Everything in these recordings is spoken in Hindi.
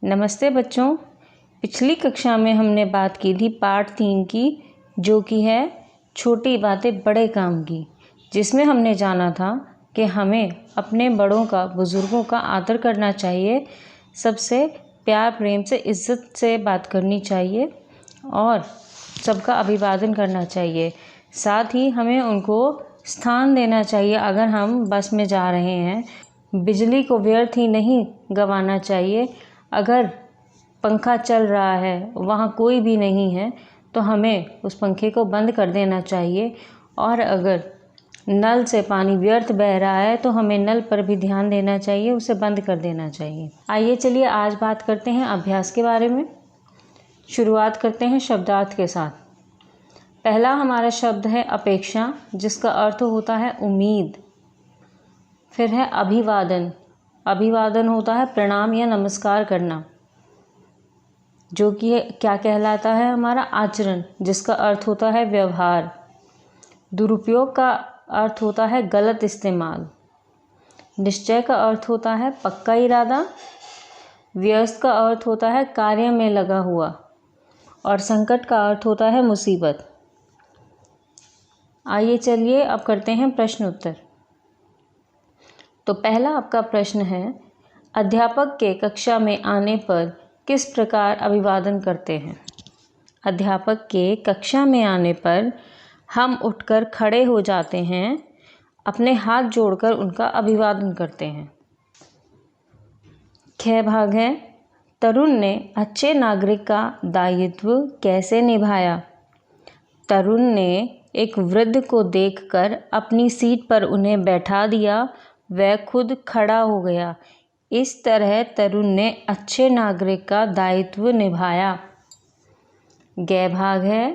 नमस्ते बच्चों। पिछली कक्षा में हमने बात की थी पार्ट 3 की, जो कि है छोटी बातें बड़े काम की, जिसमें हमने जाना था कि हमें अपने बड़ों का, बुज़ुर्गों का आदर करना चाहिए, सबसे प्यार प्रेम से इज़्ज़त से बात करनी चाहिए और सबका अभिवादन करना चाहिए। साथ ही हमें उनको स्थान देना चाहिए। अगर हम बस में जा रहे हैं, बिजली को व्यर्थ ही नहीं गंवाना चाहिए। अगर पंखा चल रहा है, वहाँ कोई भी नहीं है, तो हमें उस पंखे को बंद कर देना चाहिए। और अगर नल से पानी व्यर्थ बह रहा है तो हमें नल पर भी ध्यान देना चाहिए, उसे बंद कर देना चाहिए। आइए चलिए आज बात करते हैं अभ्यास के बारे में। शुरुआत करते हैं शब्दार्थ के साथ। पहला हमारा शब्द है अपेक्षा, जिसका अर्थ होता है उम्मीद। फिर है अभिवादन। अभिवादन होता है प्रणाम या नमस्कार करना, जो कि क्या कहलाता है हमारा आचरण, जिसका अर्थ होता है व्यवहार। दुरुपयोग का अर्थ होता है गलत इस्तेमाल। निश्चय का अर्थ होता है पक्का इरादा। व्यस्त का अर्थ होता है कार्य में लगा हुआ। और संकट का अर्थ होता है मुसीबत। आइए चलिए अब करते हैं प्रश्न उत्तर। तो पहला आपका प्रश्न है, अध्यापक के कक्षा में आने पर किस प्रकार अभिवादन करते हैं। अध्यापक के कक्षा में आने पर हम उठकर खड़े हो जाते हैं, अपने हाथ जोड़कर उनका अभिवादन करते हैं। ख भाग है, तरुण ने अच्छे नागरिक का दायित्व कैसे निभाया। तरुण ने एक वृद्ध को देखकर अपनी सीट पर उन्हें बैठा दिया, वह खुद खड़ा हो गया। इस तरह तरुण ने अच्छे नागरिक का दायित्व निभाया। ग भाग है,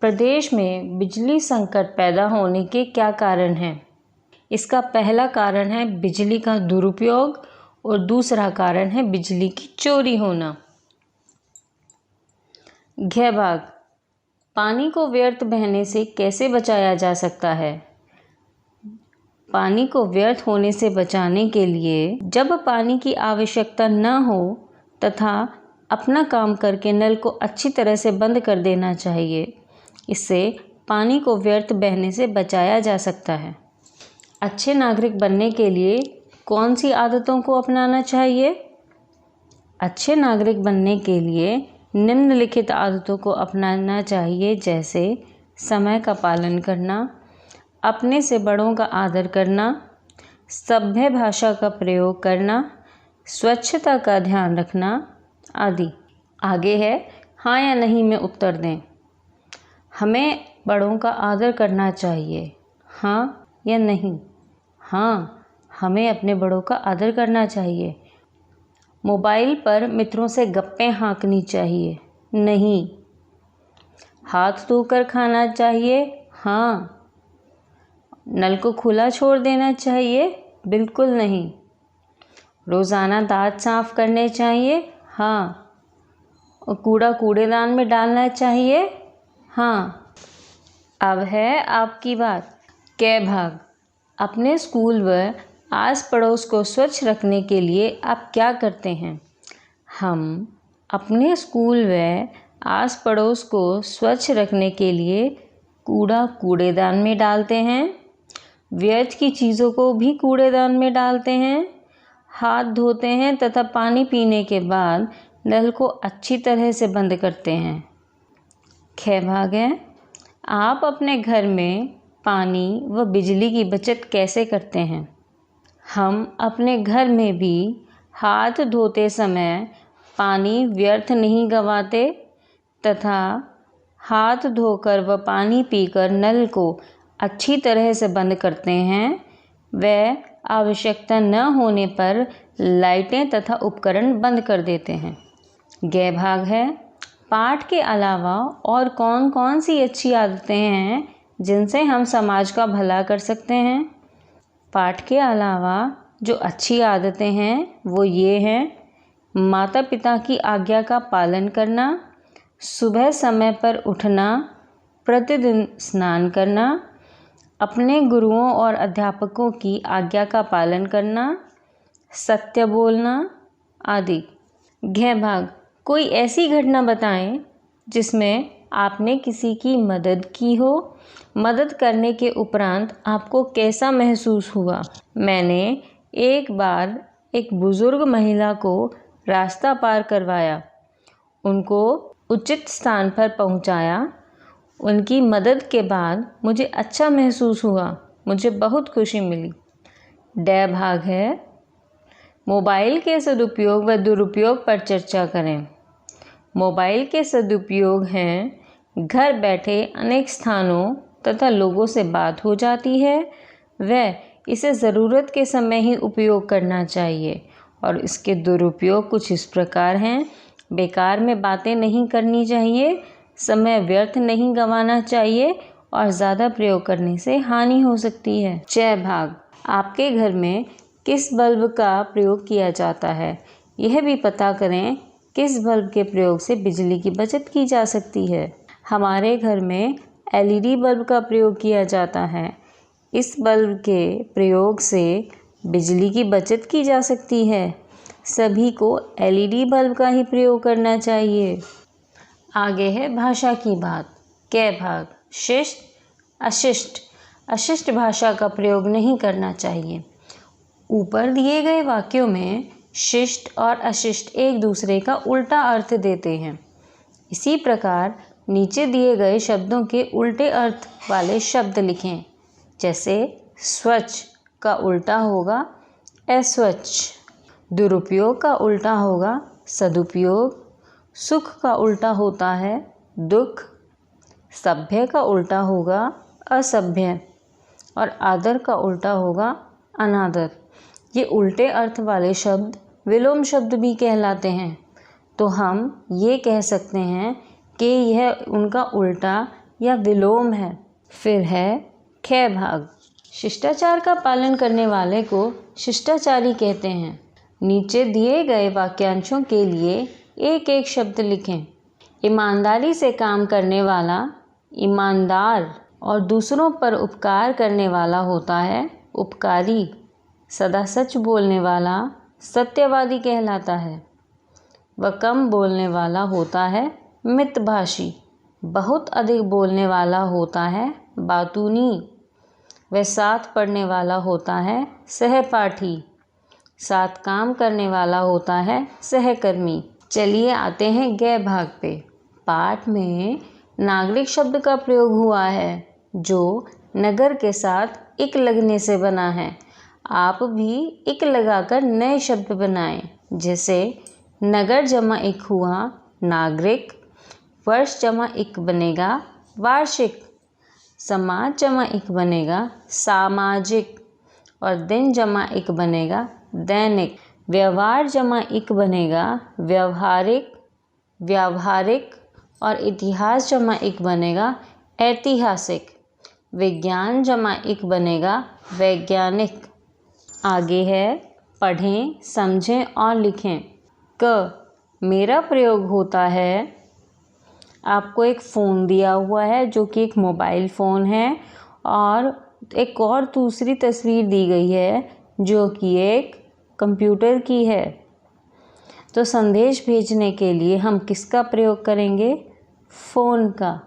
प्रदेश में बिजली संकट पैदा होने के क्या कारण हैं। इसका पहला कारण है बिजली का दुरुपयोग और दूसरा कारण है बिजली की चोरी होना। घ भाग, पानी को व्यर्थ बहने से कैसे बचाया जा सकता है। पानी को व्यर्थ होने से बचाने के लिए जब पानी की आवश्यकता न हो तथा अपना काम करके नल को अच्छी तरह से बंद कर देना चाहिए। इससे पानी को व्यर्थ बहने से बचाया जा सकता है। अच्छे नागरिक बनने के लिए कौन सी आदतों को अपनाना चाहिए। अच्छे नागरिक बनने के लिए निम्नलिखित आदतों को अपनाना चाहिए, जैसे समय का पालन करना, अपने से बड़ों का आदर करना, सभ्य भाषा का प्रयोग करना, स्वच्छता का ध्यान रखना आदि। आगे है हाँ या नहीं में उत्तर दें। हमें बड़ों का आदर करना चाहिए, हाँ या नहीं। हाँ, हमें अपने बड़ों का आदर करना चाहिए। मोबाइल पर मित्रों से गप्पें हाँकनी चाहिए, नहीं। हाथ धोकर खाना चाहिए, हाँ। नल को खुला छोड़ देना चाहिए, बिल्कुल नहीं। रोज़ाना दांत साफ करने चाहिए, हाँ। और कूड़ा कूड़ेदान में डालना चाहिए, हाँ। अब है आपकी बात। क भाग, अपने स्कूल व आस पड़ोस को स्वच्छ रखने के लिए आप क्या करते हैं। हम अपने स्कूल व आस पड़ोस को स्वच्छ रखने के लिए कूड़ा कूड़ेदान में डालते हैं, व्यर्थ की चीज़ों को भी कूड़ेदान में डालते हैं, हाथ धोते हैं तथा पानी पीने के बाद नल को अच्छी तरह से बंद करते हैं। ख भाग है, आप अपने घर में पानी व बिजली की बचत कैसे करते हैं। हम अपने घर में भी हाथ धोते समय पानी व्यर्थ नहीं गंवाते तथा हाथ धोकर व पानी पीकर नल को अच्छी तरह से बंद करते हैं। व आवश्यकता न होने पर लाइटें तथा उपकरण बंद कर देते हैं। ग भाग है, पाठ के अलावा और कौन कौन सी अच्छी आदतें हैं जिनसे हम समाज का भला कर सकते हैं। पाठ के अलावा जो अच्छी आदतें हैं वो ये हैं, माता पिता की आज्ञा का पालन करना, सुबह समय पर उठना, प्रतिदिन स्नान करना, अपने गुरुओं और अध्यापकों की आज्ञा का पालन करना, सत्य बोलना आदि। घ भाग, कोई ऐसी घटना बताएं जिसमें आपने किसी की मदद की हो। मदद करने के उपरांत आपको कैसा महसूस हुआ। मैंने एक बार एक बुजुर्ग महिला को रास्ता पार करवाया, उनको उचित स्थान पर पहुंचाया। उनकी मदद के बाद मुझे अच्छा महसूस हुआ, मुझे बहुत खुशी मिली। ड भाग है, मोबाइल के सदुपयोग व दुरुपयोग पर चर्चा करें। मोबाइल के सदुपयोग हैं, घर बैठे अनेक स्थानों तथा लोगों से बात हो जाती है। वह इसे ज़रूरत के समय ही उपयोग करना चाहिए। और इसके दुरुपयोग कुछ इस प्रकार हैं, बेकार में बातें नहीं करनी चाहिए, समय व्यर्थ नहीं गंवाना चाहिए और ज़्यादा प्रयोग करने से हानि हो सकती है। च भाग, आपके घर में किस बल्ब का प्रयोग किया जाता है, यह भी पता करें किस बल्ब के प्रयोग से बिजली की बचत की जा सकती है। हमारे घर में LED बल्ब का प्रयोग किया जाता है। इस बल्ब के प्रयोग से बिजली की बचत की जा सकती है। सभी को LED बल्ब का ही प्रयोग करना चाहिए। आगे है भाषा की बात। क भाग, शिष्ट अशिष्ट। अशिष्ट भाषा का प्रयोग नहीं करना चाहिए। ऊपर दिए गए वाक्यों में शिष्ट और अशिष्ट एक दूसरे का उल्टा अर्थ देते हैं। इसी प्रकार नीचे दिए गए शब्दों के उल्टे अर्थ वाले शब्द लिखें। जैसे स्वच्छ का उल्टा होगा अस्वच्छ, दुरुपयोग का उल्टा होगा सदुपयोग, सुख का उल्टा होता है दुख, सभ्य का उल्टा होगा असभ्य और आदर का उल्टा होगा अनादर। ये उल्टे अर्थ वाले शब्द विलोम शब्द भी कहलाते हैं। तो हम ये कह सकते हैं कि यह उनका उल्टा या विलोम है। फिर है ख भाग, शिष्टाचार का पालन करने वाले को शिष्टाचारी कहते हैं। नीचे दिए गए वाक्यांशों के लिए एक एक शब्द लिखें। ईमानदारी से काम करने वाला ईमानदार और दूसरों पर उपकार करने वाला होता है उपकारी। सदा सच बोलने वाला सत्यवादी कहलाता है। वह कम बोलने वाला होता है मितभाषी। बहुत अधिक बोलने वाला होता है बातूनी। वह साथ पढ़ने वाला होता है सहपाठी। साथ काम करने वाला होता है सहकर्मी। चलिए आते हैं ग भाग पे। पाठ में नागरिक शब्द का प्रयोग हुआ है जो नगर के साथ इक लगने से बना है। आप भी इक लगाकर नए शब्द बनाएं। जैसे नगर जमा इक हुआ नागरिक, वर्ष जमा इक बनेगा वार्षिक, समाज जमा इक बनेगा सामाजिक और दिन जमा इक बनेगा दैनिक। व्यवहार जमा इक बनेगा व्यवहारिक, व्यावहारिक और इतिहास जमा इक बनेगा ऐतिहासिक। विज्ञान जमा इक बनेगा वैज्ञानिक। आगे है पढ़ें, समझें और लिखें। क, मेरा प्रयोग होता है, आपको एक फ़ोन दिया हुआ है जो कि एक मोबाइल फ़ोन है और एक और दूसरी तस्वीर दी गई है जो कि एक कंप्यूटर की है। तो संदेश भेजने के लिए हम किसका प्रयोग करेंगे? फ़ोन का।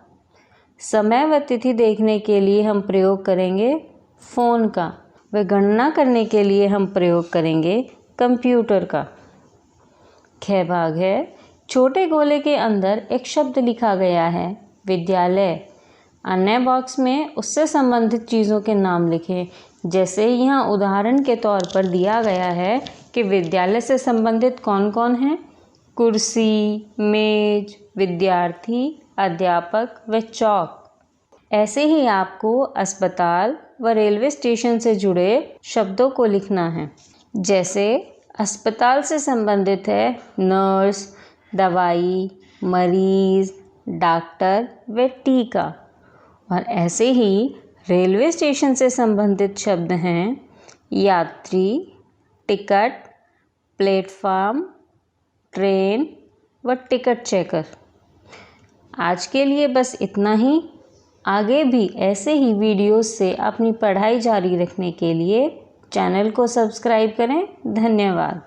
समय व तिथि देखने के लिए हम प्रयोग करेंगे फ़ोन का। व गणना करने के लिए हम प्रयोग करेंगे कंप्यूटर का। ख भाग है, छोटे गोले के अंदर एक शब्द लिखा गया है विद्यालय। अन्य बॉक्स में उससे संबंधित चीज़ों के नाम लिखें। जैसे यहाँ उदाहरण के तौर पर दिया गया है कि विद्यालय से संबंधित कौन कौन है? कुर्सी, मेज, विद्यार्थी, अध्यापक व चौक। ऐसे ही आपको अस्पताल व रेलवे स्टेशन से जुड़े शब्दों को लिखना है। जैसे अस्पताल से संबंधित है नर्स, दवाई, मरीज, डॉक्टर व टीका। और ऐसे ही रेलवे स्टेशन से संबंधित शब्द हैं यात्री, टिकट, प्लेटफॉर्म, ट्रेन व टिकट चेकर। आज के लिए बस इतना ही। आगे भी ऐसे ही वीडियोस से अपनी पढ़ाई जारी रखने के लिए चैनल को सब्सक्राइब करें। धन्यवाद।